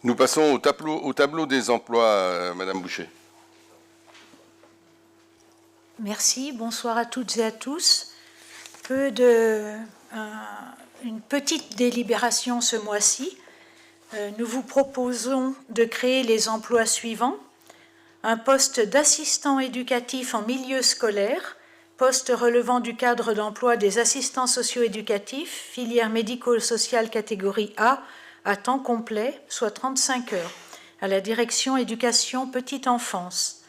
Nous passons au tableau des emplois, Madame Boucher. Merci, bonsoir à toutes et à tous. Une petite délibération ce mois-ci. Nous vous proposons de créer les emplois suivants. Un poste d'assistant éducatif en milieu scolaire, poste relevant du cadre d'emploi des assistants socio-éducatifs, filière médico-sociale catégorie A, à temps complet, soit 35 heures, à la direction éducation petite enfance.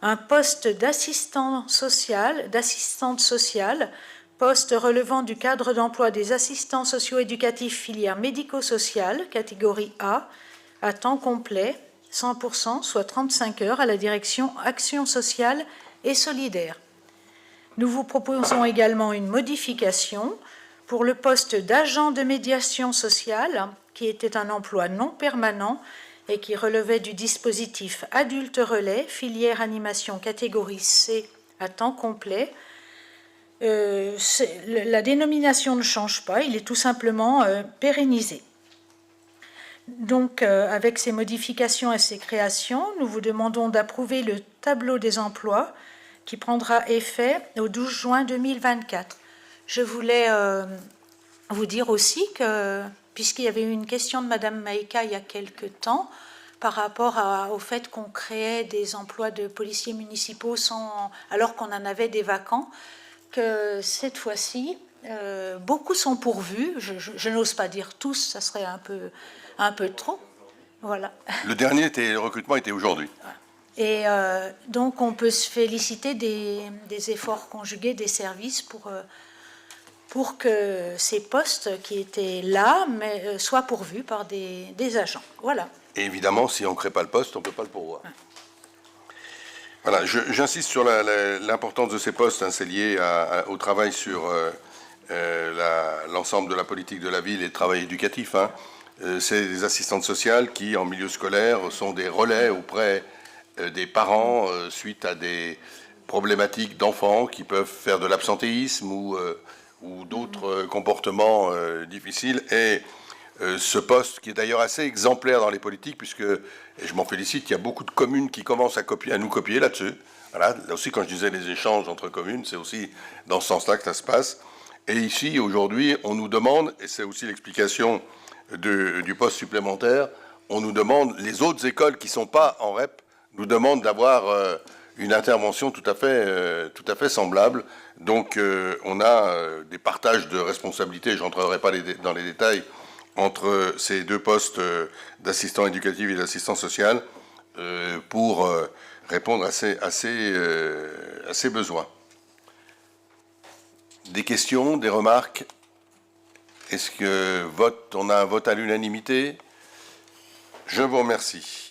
Un poste d'assistante sociale, poste relevant du cadre d'emploi des assistants socio-éducatifs filière médico-sociale, catégorie A, à temps complet, 100%, soit 35 heures, à la direction action sociale et solidaire. Nous vous proposons également une modification pour le poste d'agent de médiation sociale, qui était un emploi non permanent et qui relevait du dispositif adulte relais, filière animation catégorie C à temps complet. La dénomination ne change pas, il est tout simplement pérennisé. Donc, avec ces modifications et ces créations, nous vous demandons d'approuver le tableau des emplois qui prendra effet au 12 juin 2024. Je voulais vous dire aussi que, puisqu'il y avait eu une question de Madame Maïka il y a quelque temps, par rapport au fait qu'on créait des emplois de policiers municipaux alors qu'on en avait des vacants, que cette fois-ci, beaucoup sont pourvus. Je n'ose pas dire tous, ça serait un peu trop. Voilà. Le recrutement était aujourd'hui. Et donc, on peut se féliciter des efforts conjugués des services pour que ces postes qui étaient là soient pourvus par des agents. Voilà. Et évidemment, si on ne crée pas le poste, on ne peut pas le pourvoir. Voilà, j'insiste sur l'importance de ces postes. Hein, c'est lié au travail sur l'ensemble de la politique de la ville et le travail éducatif. Hein. C'est des assistantes sociales qui, en milieu scolaire, sont des relais auprès des parents suite à des problématiques d'enfants qui peuvent faire de l'absentéisme ou d'autres comportements difficiles. Et ce poste, qui est d'ailleurs assez exemplaire dans les politiques, puisque, et je m'en félicite, il y a beaucoup de communes qui commencent à nous copier là-dessus. Voilà, là aussi, quand je disais les échanges entre communes, c'est aussi dans ce sens-là que ça se passe. Et ici, aujourd'hui, on nous demande, et c'est aussi l'explication du poste supplémentaire, on nous demande, les autres écoles qui ne sont pas en REP, nous demandent d'avoir une intervention tout à fait semblable. Donc, on a des partages de responsabilités, je n'entrerai pas dans les détails, entre ces deux postes d'assistant éducatif et d'assistant social pour répondre à ces besoins. Des questions, des remarques? Est-ce que on a un vote à l'unanimité? Je vous remercie.